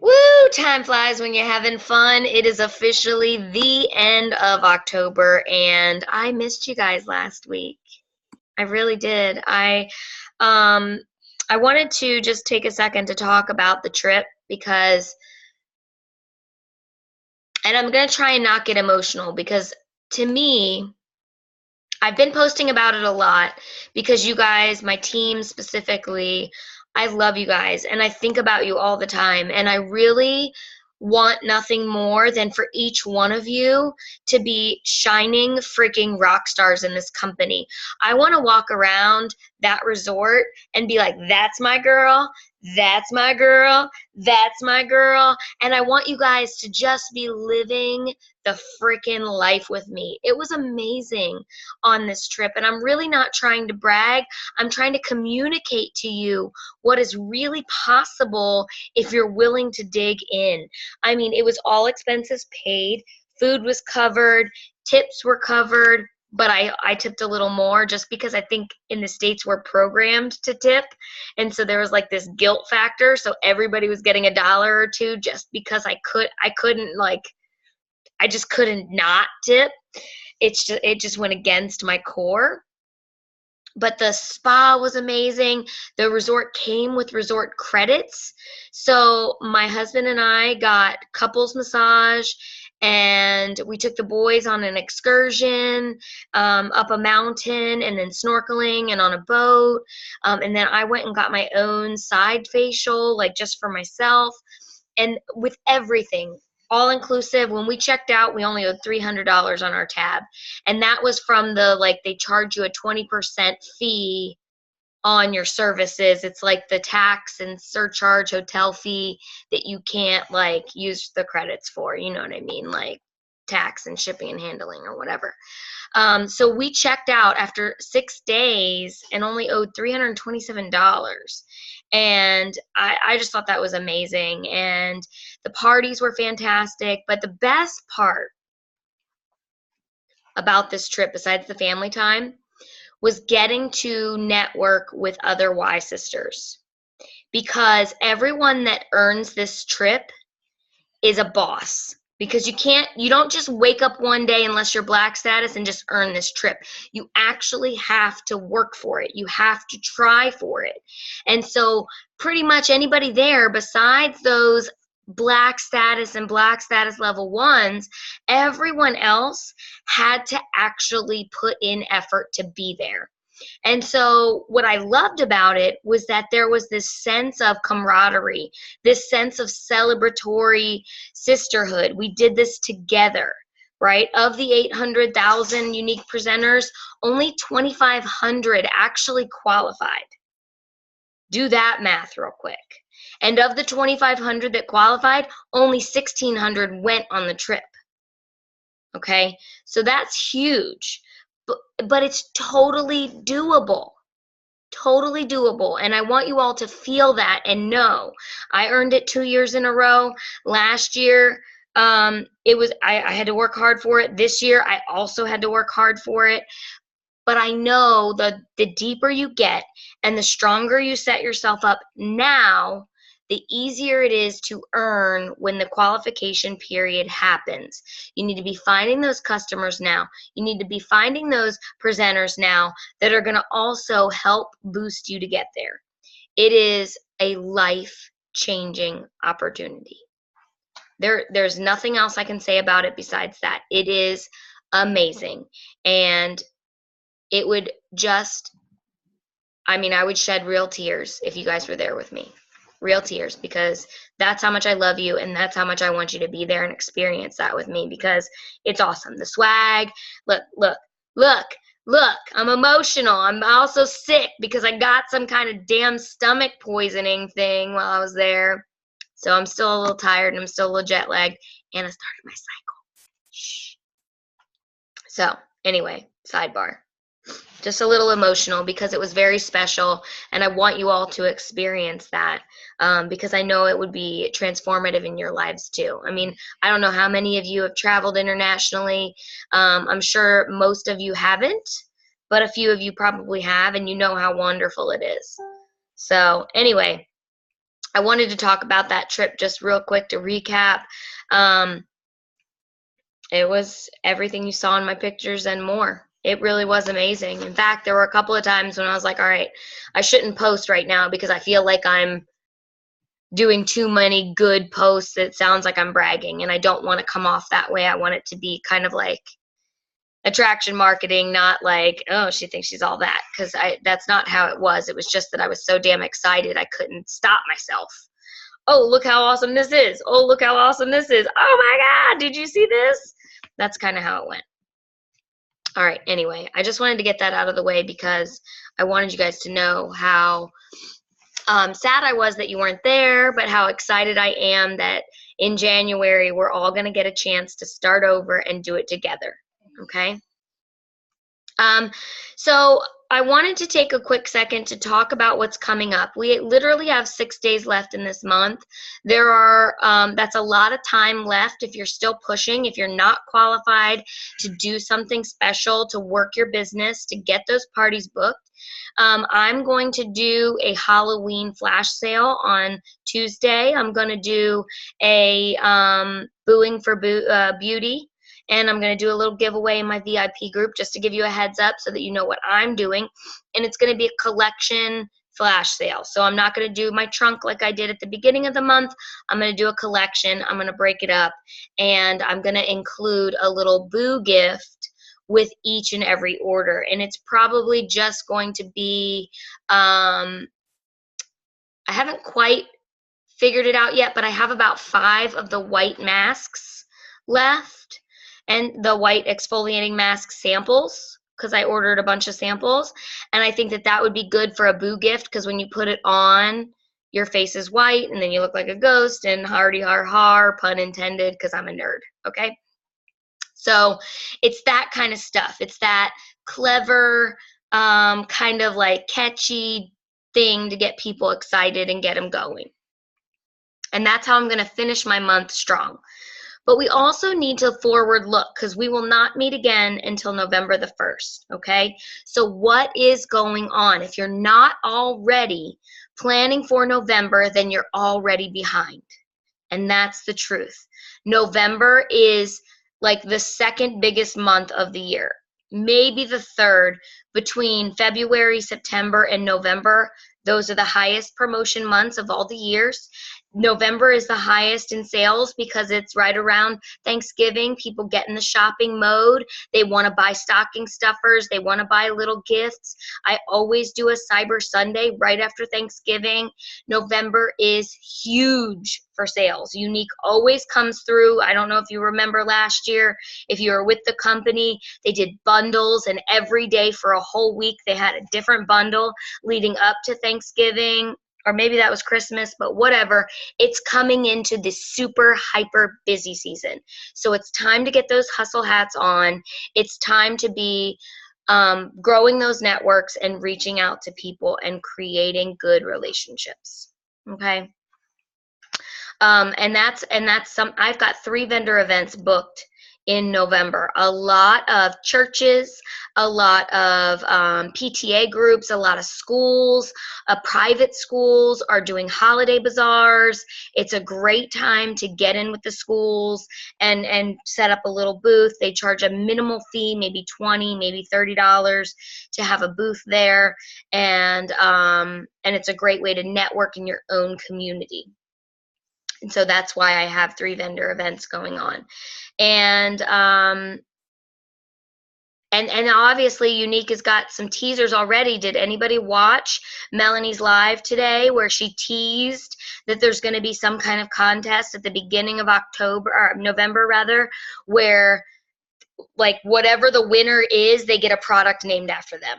Woo! Time flies when you're having fun. It is officially the end of October, and I missed you guys last week. I really did. Um I wanted to just take a second to talk about the trip because, and I'm gonna try and not get emotional because to me, I've been posting about it a lot because you guys, my team specifically, I love you guys and I think about you all the time. And I really want nothing more than for each one of you to be shining freaking rock stars in this company. I want to walk around that resort and be like, that's my girl. That's my girl. That's my girl. And I want you guys to just be living the freaking life with me. It was amazing on this trip. And I'm really not trying to brag. I'm trying to communicate to you what is really possible if you're willing to dig in. I mean, it was all expenses paid, food was covered, tips were covered. But I tipped a little more just because I think in the States we're programmed to tip. And so there was like this guilt factor. So everybody was getting $1 or two just because I couldn't like, I just couldn't not tip. It just went against my core. But the spa was amazing. The resort came with resort credits. So my husband and I got couples massage, and we took the boys on an excursion up a mountain and then snorkeling and on a boat. And then I went and got my own side facial, like just for myself. And with everything, all inclusive, when we checked out, we only owed $300 on our tab. And that was from the, like, they charge you a 20% fee on your services. It's like the tax and surcharge hotel fee that you can't, like, use the credits for. You know what I mean? Like, tax and shipping and handling or whatever. So we checked out after 6 days and only owed $327. And I just thought that was amazing. And the parties were fantastic. But the best part about this trip, besides the family time, was getting to network with other Y sisters. Because everyone that earns this trip is a boss, because you don't just wake up one day unless you're black status and just earn this trip. You actually have to work for it. You have to try for it. And so pretty much anybody there besides those black status and black status level ones, everyone else had to actually put in effort to be there. And so what I loved about it was that there was this sense of camaraderie, this sense of celebratory sisterhood. We did this together, right? Of the 800,000 unique presenters, only 2,500 actually qualified. Do that math real quick. And of the 2,500 that qualified, only 1,600 went on the trip. Okay? So that's huge. But it's totally doable. Totally doable. And I want you all to feel that and know. I earned it 2 years in a row. Last year, it was I had to work hard for it. This year, I also had to work hard for it. But I know the deeper you get and the stronger you set yourself up now, the easier it is to earn when the qualification period happens. You need to be finding those customers now. You need to be finding those presenters now that are going to also help boost you to get there. It is a life-changing opportunity. There's nothing else I can say about it besides that. It is amazing. And it would just, I would shed real tears if you guys were there with me. Real tears, because that's how much I love you, and that's how much I want you to be there and experience that with me, because it's awesome. The swag, look, I'm emotional. I'm also sick because I got some kind of damn stomach poisoning thing while I was there. So I'm still a little tired and I'm still a little jet lagged, and I started my cycle. Shh. So anyway, sidebar. Just a little emotional because it was very special, and I want you all to experience that, because I know it would be transformative in your lives too. I don't know how many of you have traveled internationally. I'm sure most of you haven't, but a few of you probably have, and you know how wonderful it is. So anyway, I wanted to talk about that trip just real quick to recap. Um, it was everything you saw in my pictures and more. It really was amazing. In fact, there were a couple of times when I was like, all right, I shouldn't post right now because I feel like I'm doing too many good posts. It sounds like I'm bragging, and I don't want to come off that way. I want it to be kind of like attraction marketing, not like, oh, she thinks she's all that, because that's not how it was. It was just that I was so damn excited I couldn't stop myself. Oh, look how awesome this is. Oh, look how awesome this is. Oh my God, did you see this? That's kind of how it went. All right, anyway, I just wanted to get that out of the way because I wanted you guys to know how sad I was that you weren't there, but how excited I am that in January we're all going to get a chance to start over and do it together. Okay? So I wanted to take a quick second to talk about what's coming up. We literally have 6 days left in this month. There are, that's a lot of time left if you're still pushing, if you're not qualified to do something special, to work your business, to get those parties booked. I'm going to do a Halloween flash sale on Tuesday. I'm going to do a Booing for Beauty, and I'm going to do a little giveaway in my VIP group just to give you a heads up so that you know what I'm doing. And it's going to be a collection flash sale. So I'm not going to do my trunk like I did at the beginning of the month. I'm going to do a collection. I'm going to break it up, and I'm going to include a little boo gift with each and every order. And it's probably just going to be, I haven't quite figured it out yet, but I have about 5 of the white masks left, and the white exfoliating mask samples, because I ordered a bunch of samples. And I think that that would be good for a boo gift, because when you put it on, your face is white and then you look like a ghost, and hardy har har, pun intended, because I'm a nerd. Okay? So it's that kind of stuff. It's that clever, kind of like catchy thing to get people excited and get them going. And that's how I'm going to finish my month strong. But we also need to forward look, because we will not meet again until November the 1st, okay? So what is going on? If you're not already planning for November, then you're already behind. And that's the truth. November is like the second biggest month of the year, maybe the third. Between February, September, and November, those are the highest promotion months of all the years. November is the highest in sales because it's right around Thanksgiving. People get in the shopping mode. They want to buy stocking stuffers. They want to buy little gifts. I always do a Cyber Sunday right after Thanksgiving. November is huge for sales. Unique always comes through. I don't know if you remember last year, if you were with the company, they did bundles, and every day for a whole week they had a different bundle leading up to Thanksgiving. Or maybe that was Christmas, but whatever. It's coming into this super hyper busy season. So it's time to get those hustle hats on. It's time to be growing those networks and reaching out to people and creating good relationships. Okay. And that's some. I've got 3 vendor events booked in November. A lot of churches, a lot of PTA groups, a lot of schools, private schools are doing holiday bazaars. It's a great time to get in with the schools and set up a little booth. They charge a minimal fee, maybe $20, maybe $30 to have a booth there, and it's a great way to network in your own community. And so that's why I have 3 vendor events going on. And obviously Unique has got some teasers already. Did anybody watch Melanie's live today where she teased that there's going to be some kind of contest at the beginning of October, or November rather, where like whatever the winner is, they get a product named after them?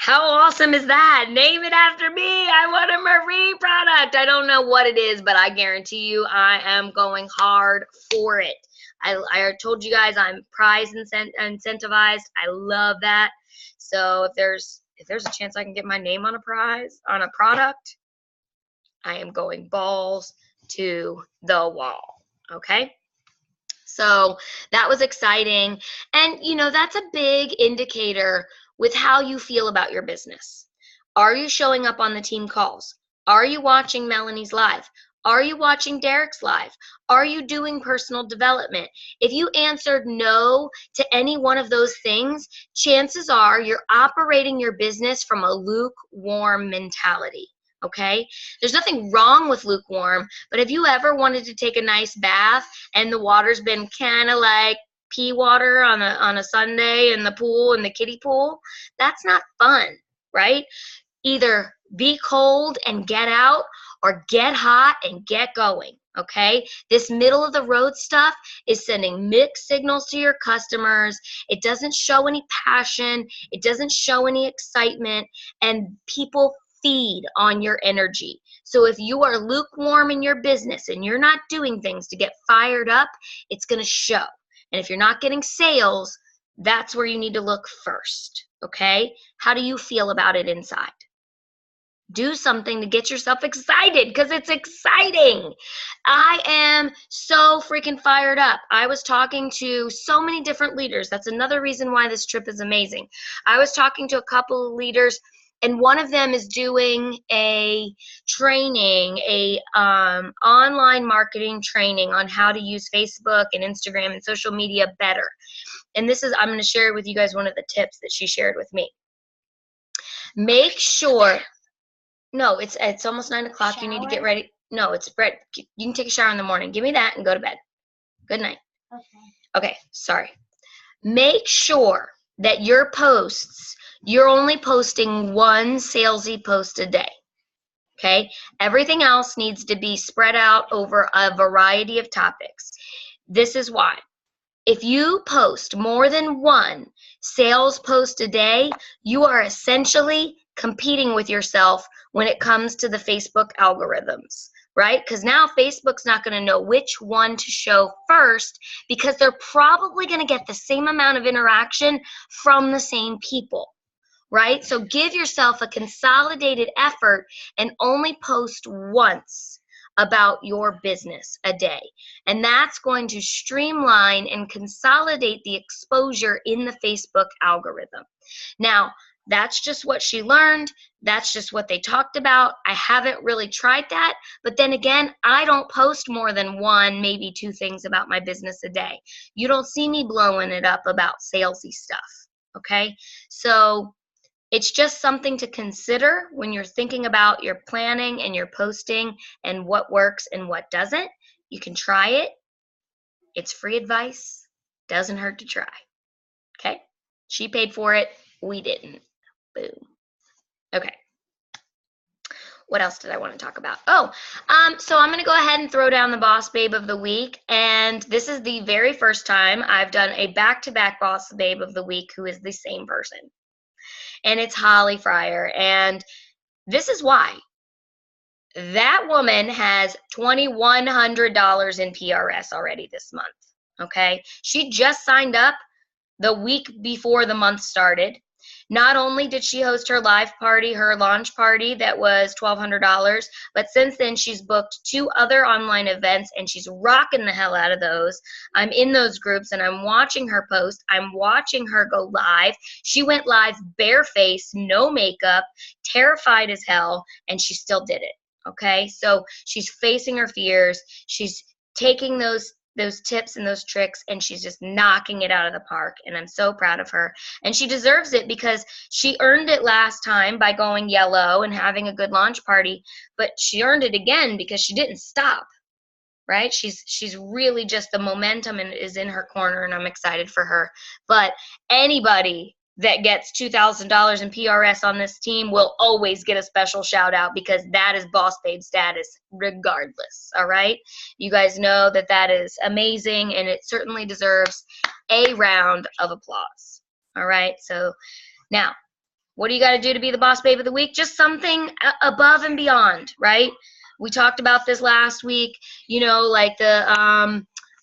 How awesome is that? Name it after me. I want a Marie product. I don't know what it is, but I guarantee you I am going hard for it. I told you guys I'm prize incentivized. I love that. So if there's a chance I can get my name on a prize, on a product, I am going balls to the wall. Okay? So that was exciting. And, you know, that's a big indicator with how you feel about your business. Are you showing up on the team calls? Are you watching Melanie's live? Are you watching Derek's live? Are you doing personal development? If you answered no to any one of those things, chances are you're operating your business from a lukewarm mentality. Okay? There's nothing wrong with lukewarm, but have you ever wanted to take a nice bath and the water's been kind of like pea water on a Sunday in the pool, in the kiddie pool? That's not fun, right? Either be cold and get out or get hot and get going, okay? This middle of the road stuff is sending mixed signals to your customers. It doesn't show any passion. It doesn't show any excitement, and people feed on your energy. So if you are lukewarm in your business and you're not doing things to get fired up, it's going to show. And if you're not getting sales, that's where you need to look first, okay? How do you feel about it inside? Do something to get yourself excited, because it's exciting. I am so freaking fired up. I was talking to so many different leaders. That's another reason why this trip is amazing. I was talking to a couple of leaders, and one of them is doing a training, online marketing training on how to use Facebook and Instagram and social media better. And I'm going to share with you guys one of the tips that she shared with me. Make sure. No, it's almost 9 o'clock. Shower? You need to get ready. No, it's bread. You can take a shower in the morning. Give me that and go to bed. Good night. Okay, sorry. Make sure that your posts, you're only posting one salesy post a day. Okay? Everything else needs to be spread out over a variety of topics. This is why. If you post more than one sales post a day, you are essentially competing with yourself when it comes to the Facebook algorithms, right? Because now Facebook's not going to know which one to show first, because they're probably going to get the same amount of interaction from the same people, right? So give yourself a consolidated effort and only post once about your business a day. And that's going to streamline and consolidate the exposure in the Facebook algorithm. Now, that's just what she learned. That's just what they talked about. I haven't really tried that. But then again, I don't post more than one, maybe two things about my business a day. You don't see me blowing it up about salesy stuff, okay? So it's just something to consider when you're thinking about your planning and your posting and what works and what doesn't. You can try it. It's free advice. Doesn't hurt to try, okay? She paid for it. We didn't. Boom. Okay. What else did I want to talk about? So I'm going to go ahead and throw down the Boss Babe of the Week. And this is the very first time I've done a back-to-back Boss Babe of the Week who is the same person. And it's Holly Fryer. And this is why. That woman has $2,100 in PRS already this month. Okay? She just signed up the week before the month started. Not only did she host her live party, her launch party that was $1,200, but since then she's booked 2 other online events and she's rocking the hell out of those. I'm in those groups and I'm watching her post. I'm watching her go live. She went live barefaced, no makeup, terrified as hell, and she still did it. Okay, so she's facing her fears. She's taking those tips and those tricks, and she's just knocking it out of the park, and I'm so proud of her. And she deserves it because she earned it last time by going yellow and having a good launch party, but she earned it again because she didn't stop, right? She's really just, the momentum is in her corner, and I'm excited for her. But anybody that gets $2,000 in PRS on this team will always get a special shout out, because that is Boss Babe status regardless, all right? You guys know that that is amazing, and it certainly deserves a round of applause, all right? So now, what do you got to do to be the Boss Babe of the Week? Just something above and beyond, right? We talked about this last week, you know, like the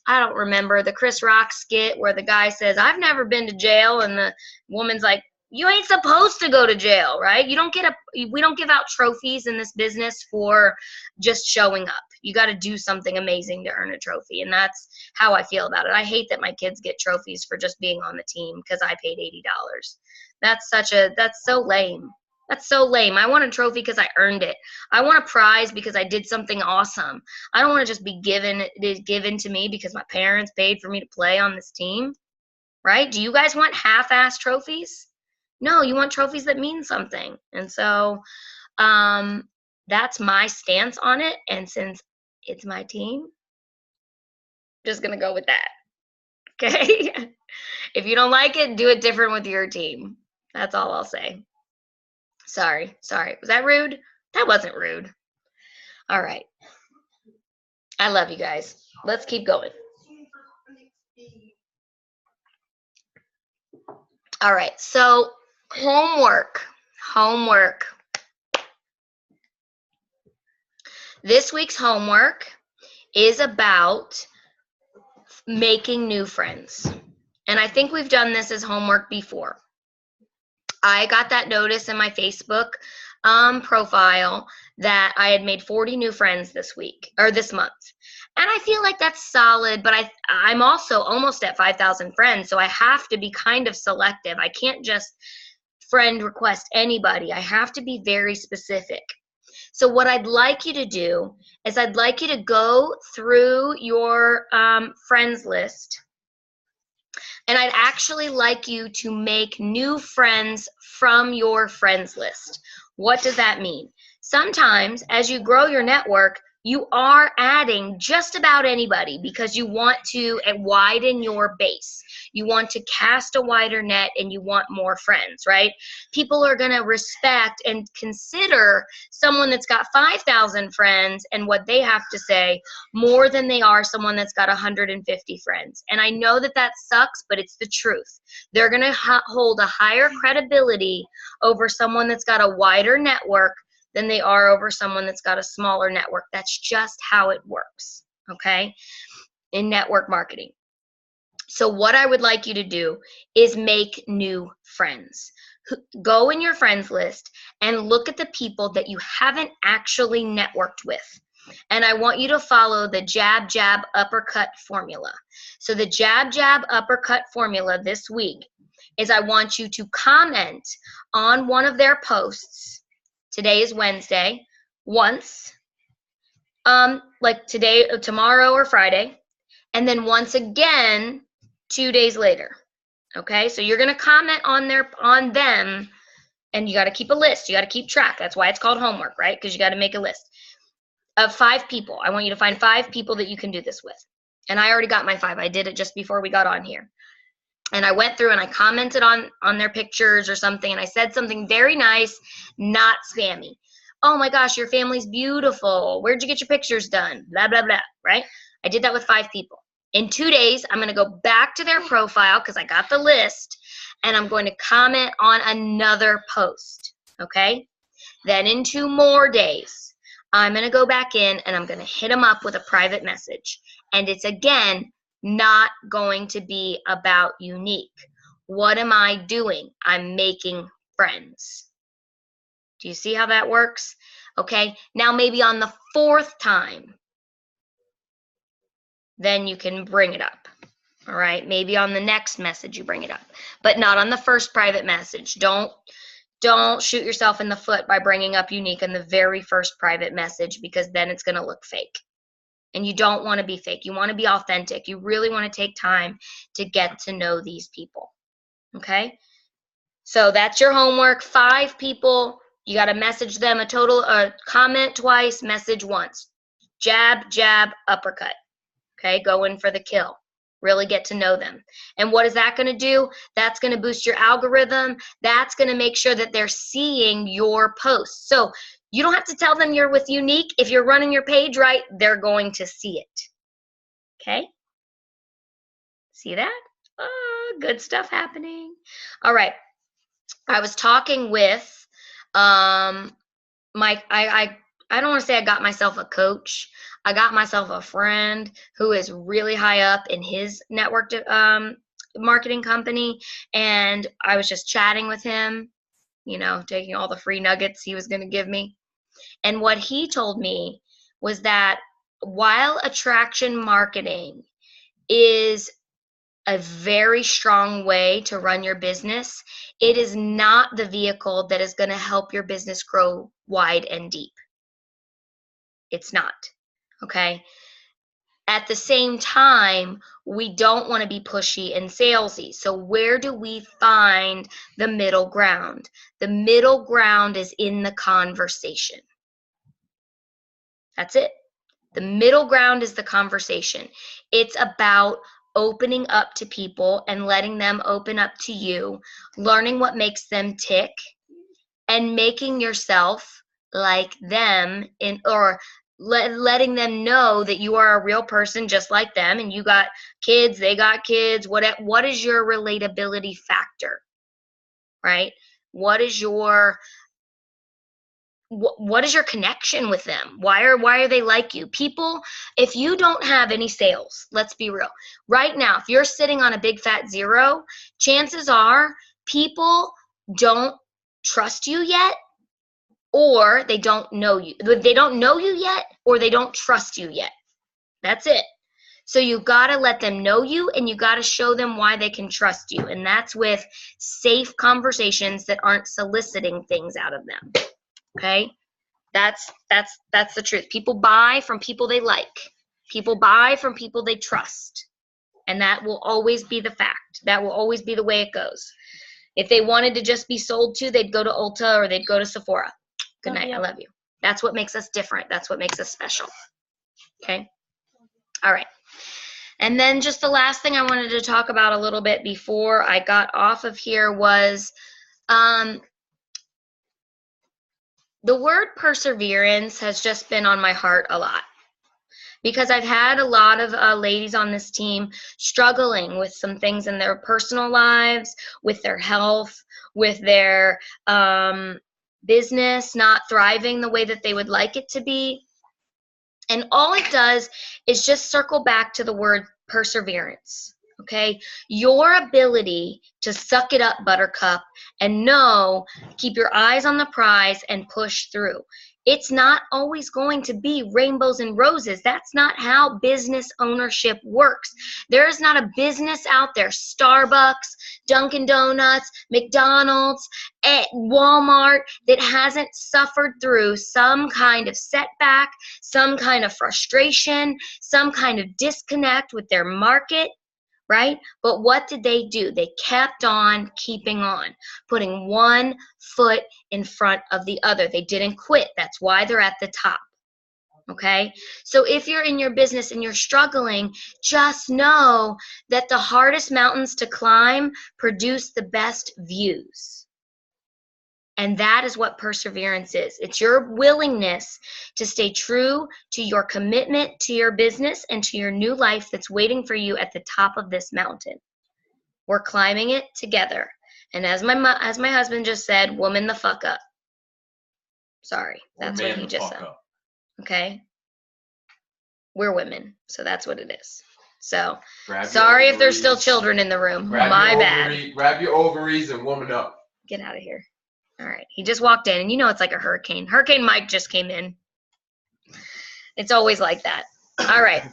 I don't remember, the Chris Rock skit where the guy says, I've never been to jail, and the woman's like, you ain't supposed to go to jail, right? We don't give out trophies in this business for just showing up. You got to do something amazing to earn a trophy, and that's how I feel about it. I hate that my kids get trophies for just being on the team because I paid $80. That's so lame. That's so lame. I want a trophy because I earned it. I want a prize because I did something awesome. I don't want to just be given to me because my parents paid for me to play on this team, right? Do you guys want half-ass trophies? No, you want trophies that mean something. And so that's my stance on it. And since it's my team, I'm just going to go with that. Okay? If you don't like it, do it different with your team. That's all I'll say. Sorry. Was that rude? That wasn't rude. All right. I love you guys. Let's keep going. All right. So, homework. This week's homework is about making new friends. And I think we've done this as homework before. I got that notice in my Facebook profile that I had made 40 new friends this week or this month. And I feel like that's solid, but I'm also almost at 5,000 friends, so I have to be kind of selective. I can't just friend request anybody. I have to be very specific. So what I'd like you to do is I'd like you to go through your friends list, and I'd actually like you to make new friends from your friends list. What does that mean? Sometimes as you grow your network, you are adding just about anybody because you want to widen your base. You want to cast a wider net and you want more friends, right? People are going to respect and consider someone that's got 5,000 friends and what they have to say more than they are someone that's got 150 friends. And I know that that sucks, but it's the truth. They're going to hold a higher credibility over someone that's got a wider network than they are over someone that's got a smaller network. That's just how it works, okay, in network marketing. So what I would like you to do is make new friends. Go in your friends list and look at the people that you haven't actually networked with. And I want you to follow the jab, jab, uppercut formula. So the jab, jab, uppercut formula this week is I want you to comment on one of their posts. Today is Wednesday. Once, like today, tomorrow or Friday, and then once again 2 days later. Okay, so you're gonna comment on them, and you got to keep a list. You got to keep track. That's why it's called homework, right? Because you got to make a list of 5 people. I want you to find 5 people that you can do this with. And I already got my 5. I did it just before we got on here. And I went through and I commented on their pictures or something, and I said something very nice, not spammy. Oh my gosh, your family's beautiful. Where'd you get your pictures done? Blah, blah, blah, right? I did that with 5 people. In 2 days, I'm going to go back to their profile because I got the list, and I'm going to comment on another post, okay? Then in 2 more days, I'm going to go back in and I'm going to hit them up with a private message. And it's, again, not going to be about unique. What am I doing? I'm making friends. Do you see how that works? Okay, now maybe on the 4th time, then you can bring it up. All right, maybe on the next message you bring it up, but not on the first private message. Don't shoot yourself in the foot by bringing up unique in the very first private message, because then it's going to look fake. And you don't want to be fake. You want to be authentic. You really want to take time to get to know these people. Okay? So that's your homework. 5 people. You got to message them a total, comment twice, message once. Jab, jab, uppercut. Okay? Go in for the kill. Really get to know them. And what is that going to do? That's going to boost your algorithm. That's going to make sure that they're seeing your posts. So you don't have to tell them you're with Unique. If you're running your page right, they're going to see it. Okay? See that? Oh, good stuff happening. All right. I was talking with I don't want to say I got myself a coach. I got myself a friend who is really high up in his network marketing company, and I was just chatting with him, you know, taking all the free nuggets he was going to give me. And what he told me was that while attraction marketing is a very strong way to run your business, it is not the vehicle that is going to help your business grow wide and deep. It's not. Okay. At the same time, we don't want to be pushy and salesy. So where do we find the middle ground? The middle ground is in the conversation. That's it. The middle ground is the conversation. It's about opening up to people and letting them open up to you, learning what makes them tick, and making yourself like them, or letting them know that you are a real person just like them, and you got kids, they got kids. What is your relatability factor, right? What is your connection with them? Why are they like you? People, if you don't have any sales, let's be real. Right now, if you're sitting on a big fat zero, chances are people don't trust you yet, or they don't know you. They don't know you yet, or they don't trust you yet. That's it. So you got to let them know you, and you got to show them why they can trust you. And that's with safe conversations that aren't soliciting things out of them. Okay? That's the truth. People buy from people they like. People buy from people they trust. And that will always be the fact. That will always be the way it goes. If they wanted to just be sold to, they'd go to Ulta or they'd go to Sephora. Good night. I love you. That's what makes us different. That's what makes us special. Okay? All right. And then just the last thing I wanted to talk about a little bit before I got off of here was the word perseverance has just been on my heart a lot, because I've had a lot of ladies on this team struggling with some things in their personal lives, with their health, with their business not thriving the way that they would like it to be. And all it does is just circle back to the word perseverance. Okay, your ability to suck it up, buttercup, and keep your eyes on the prize and push through. It's not always going to be rainbows and roses. That's not how business ownership works. There is not a business out there, Starbucks, Dunkin' Donuts, McDonald's, Walmart, that hasn't suffered through some kind of setback, some kind of frustration, some kind of disconnect with their market. Right? But what did they do? They kept on keeping on, putting one foot in front of the other. They didn't quit. That's why they're at the top. Okay? So if you're in your business and you're struggling, just know that the hardest mountains to climb produce the best views. And that is what perseverance is. It's your willingness to stay true to your commitment to your business and to your new life that's waiting for you at the top of this mountain. We're climbing it together. And as my husband just said, woman the fuck up. Sorry, that's what he just said. Okay? We're women, so that's what it is. So, sorry if there's still children in the room. My bad. Grab your ovaries and woman up. Get out of here. All right, he just walked in, and it's like a hurricane. Hurricane Mike just came in. It's always like that. All right.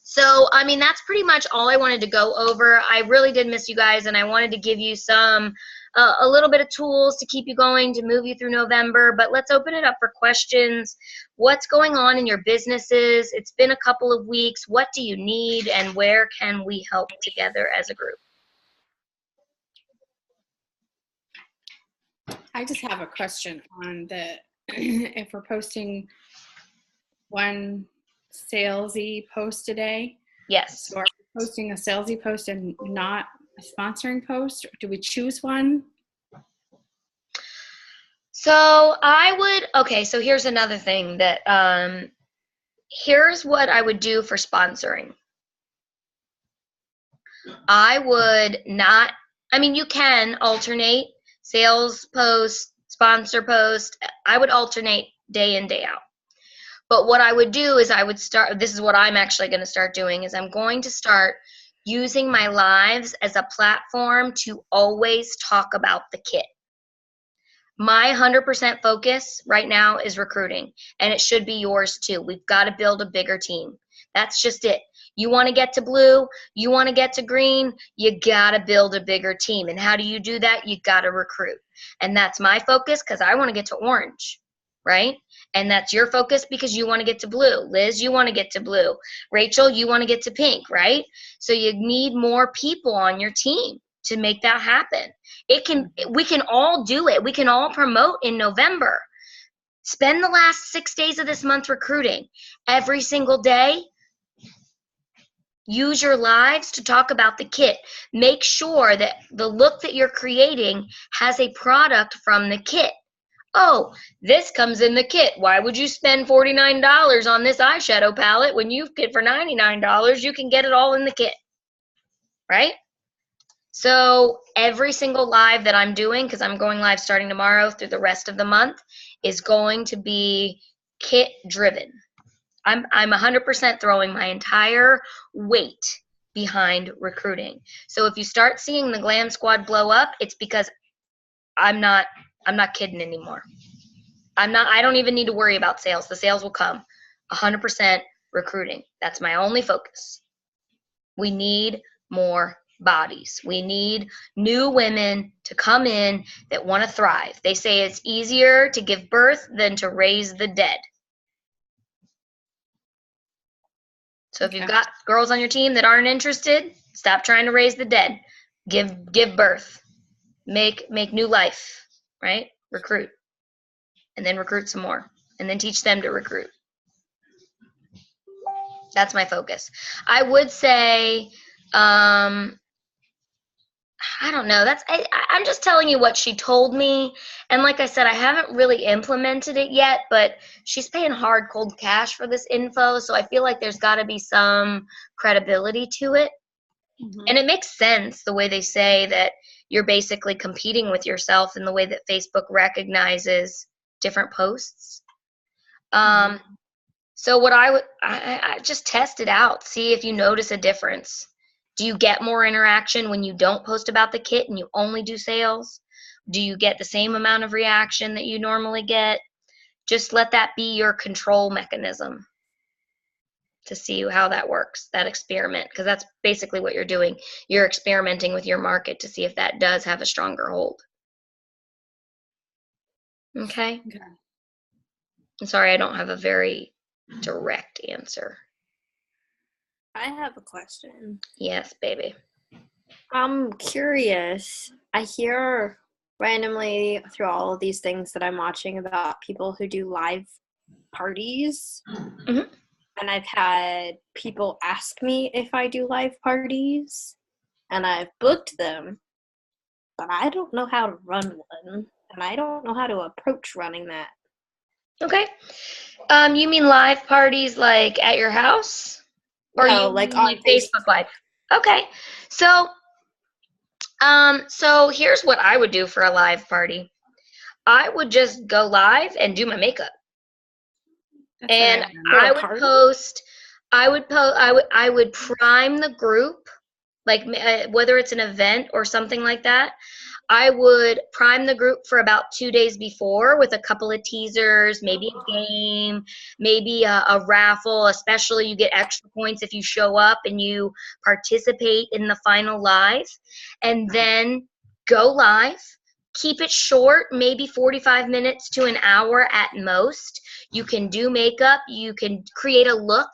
So, that's pretty much all I wanted to go over. I really did miss you guys, and I wanted to give you a little bit of tools to keep you going, to move you through November. But let's open it up for questions. What's going on in your businesses? It's been a couple of weeks. What do you need, and where can we help together as a group? I just have a question on if we're posting one salesy post a day. Yes. So are we posting a salesy post and not a sponsoring post? Do we choose one? So so here's another thing that, here's what I would do for sponsoring. I would not, you can alternate sales post, sponsor post. I would alternate day in, day out. But what I would do is this is what I'm actually going to start doing, is I'm going to start using my lives as a platform to always talk about the kit. My 100% focus right now is recruiting, and it should be yours too. We've got to build a bigger team. That's just it. You want to get to blue, you want to get to green, you got to build a bigger team. And how do you do that? You got to recruit. And that's my focus because I want to get to orange, right? And that's your focus because you want to get to blue. Liz, you want to get to blue. Rachel, you want to get to pink, right? So you need more people on your team to make that happen. We can all do it. We can all promote in November. Spend the last 6 days of this month recruiting. Every single day, use your lives to talk about the kit. Make sure that the look that you're creating has a product from the kit. Oh, this comes in the kit. Why would you spend $49 on this eyeshadow palette when you get for $99, you can get it all in the kit, right? So every single live that I'm doing, because I'm going live starting tomorrow through the rest of the month, is going to be kit driven. I'm 100% throwing my entire weight behind recruiting. So if you start seeing the Glam Squad blow up, it's because I'm not kidding anymore. I don't even need to worry about sales. The sales will come. 100% recruiting. That's my only focus. We need more bodies. We need new women to come in that want to thrive. They say it's easier to give birth than to raise the dead. So if you've got girls on your team that aren't interested, stop trying to raise the dead. Give birth. Make new life, right? Recruit. And then recruit some more. And then teach them to recruit. That's my focus. I would say I don't know. I'm just telling you what she told me. And like I said, I haven't really implemented it yet, but she's paying hard, cold cash for this info. So I feel like there's got to be some credibility to it. Mm-hmm. And it makes sense the way they say that you're basically competing with yourself in the way that Facebook recognizes different posts. Mm-hmm. So what I just test it out, see if you notice a difference. Do you get more interaction when you don't post about the kit and you only do sales? Do you get the same amount of reaction that you normally get? Just let that be your control mechanism to see how that works, that experiment, because that's basically what you're doing. You're experimenting with your market to see if that does have a stronger hold. Okay? I'm sorry, I don't have a very direct answer. I have a question. Yes, baby. I'm curious. I hear randomly through all of these things that I'm watching about people who do live parties. Mm-hmm. And I've had people ask me if I do live parties. And I've booked them. But I don't know how to run one. And I don't know how to approach running that. Okay. You mean live parties like at your house? Or no, you like mean on Facebook Live? Okay. So here's what I would do for a live party. I would just go live and do my makeup. That's and I would prime the group, like whether it's an event or something like that. I would prime the group for about 2 days before with a couple of teasers, maybe a game, maybe a raffle. Especially you get extra points if you show up and you participate in the final live. And then go live. Keep it short, maybe 45 minutes to an hour at most. You can do makeup. You can create a look.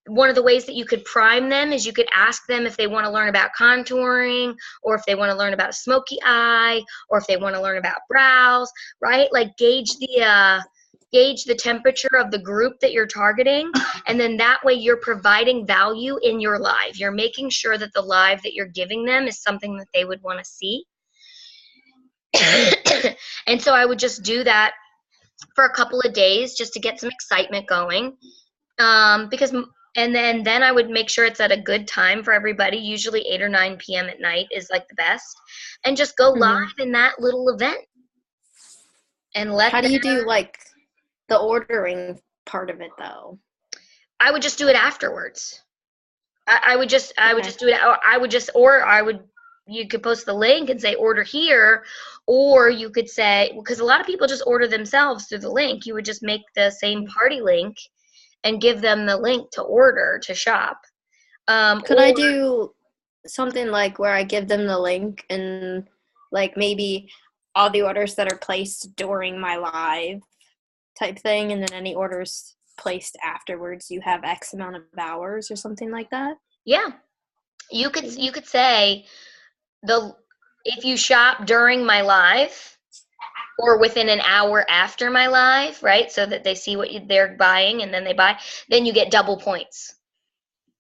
One of the ways that you could prime them is you could ask them if they want to learn about contouring, or if they want to learn about a smoky eye, or if they want to learn about brows, right? Like gauge the temperature of the group that you're targeting, and then that way you're providing value in your live. You're making sure that the live that you're giving them is something that they would want to see. And so I would just do that for a couple of days just to get some excitement going. And then I would make sure it's at a good time for everybody. Usually 8 or 9 p.m. at night is like the best. And just go live in that little event. And how do you do like the ordering part of it though? I would just do it afterwards. I would just do it. You could post the link and say order here, or you could say, because a lot of people just order themselves through the link. You would just make the same party link and give them the link to order to shop. Could I or do something like where I give them the link and like maybe all the orders that are placed during my live type thing, and then any orders placed afterwards, you have X amount of hours or something like that? yeah, you could say if you shop during my live or within an hour after my live, right? So that they see what they're buying and then they buy, then you get double points,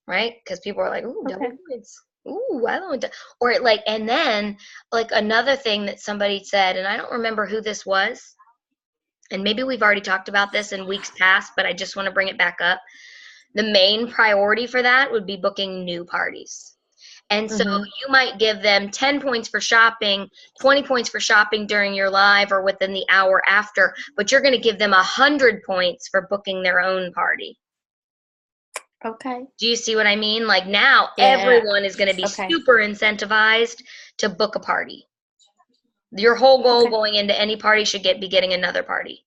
right? Because people are like, ooh, double Okay. points. Ooh, I don't, or like, and then like another thing that somebody said, and I don't remember who this was, and maybe we've already talked about this in weeks past, but I just want to bring it back up. The main priority for that would be booking new parties. And so Mm-hmm. you might give them 10 points for shopping, 20 points for shopping during your live or within the hour after, but you're going to give them 100 points for booking their own party. Okay. Do you see what I mean? Like now Yeah. everyone is going to be Okay. super incentivized to book a party. Your whole goal Okay. going into any party should be getting another party.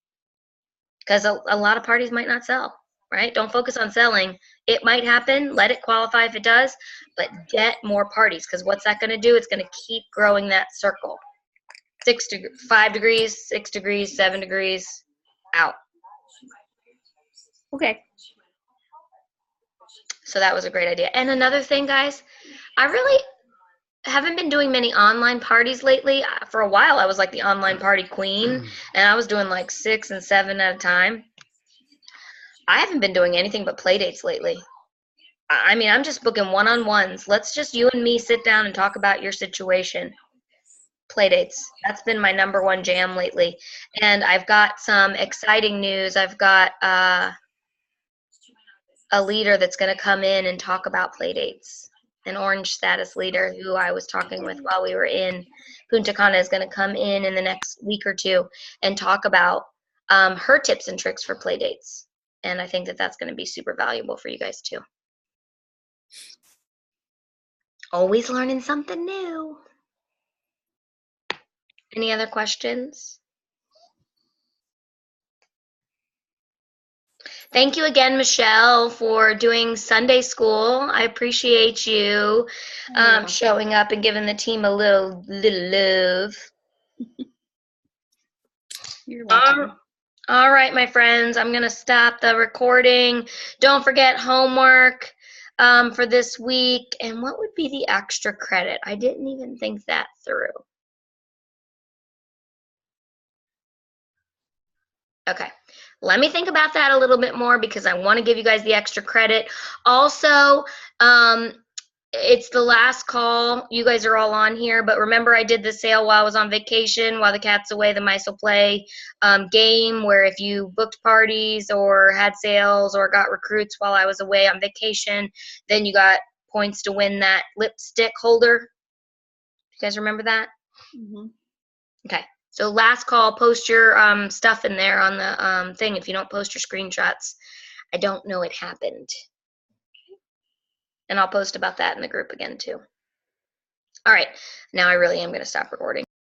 Because a lot of parties might not sell, right? Don't focus on selling. It might happen. Let it qualify if it does, but get more parties because what's that going to do? It's going to keep growing that circle. 5 degrees, 6 degrees, 7 degrees, out. Okay. So that was a great idea. And another thing, guys, I really haven't been doing many online parties lately. For a while, I was like the online party queen, and I was doing like 6 and 7 at a time. I haven't been doing anything but play dates lately. I mean, I'm just booking one-on-ones. Let's just you and me sit down and talk about your situation. Play dates. That's been my number one jam lately. And I've got some exciting news. I've got a leader that's going to come in and talk about play dates. An orange status leader who I was talking with while we were in Punta Cana is going to come in the next week or two and talk about her tips and tricks for play dates. And I think that that's going to be super valuable for you guys too. Always learning something new. Any other questions? Thank you again, Michelle, for doing Sunday school. I appreciate you showing up and giving the team a little love. You're welcome. All right, my friends, I'm going to stop the recording. Don't forget homework for this week. And what would be the extra credit? I didn't even think that through. Okay, let me think about that a little bit more because I want to give you guys the extra credit. Also, it's the last call. You guys are all on here, but remember I did the sale while I was on vacation, while the cat's away, the mice will play game where if you booked parties or had sales or got recruits while I was away on vacation, then you got points to win that lipstick holder. You guys remember that? Mm-hmm. Okay. So last call, post your stuff in there on the thing. If you don't post your screenshots, I don't know it happened. And I'll post about that in the group again too. All right, now I really am going to stop recording.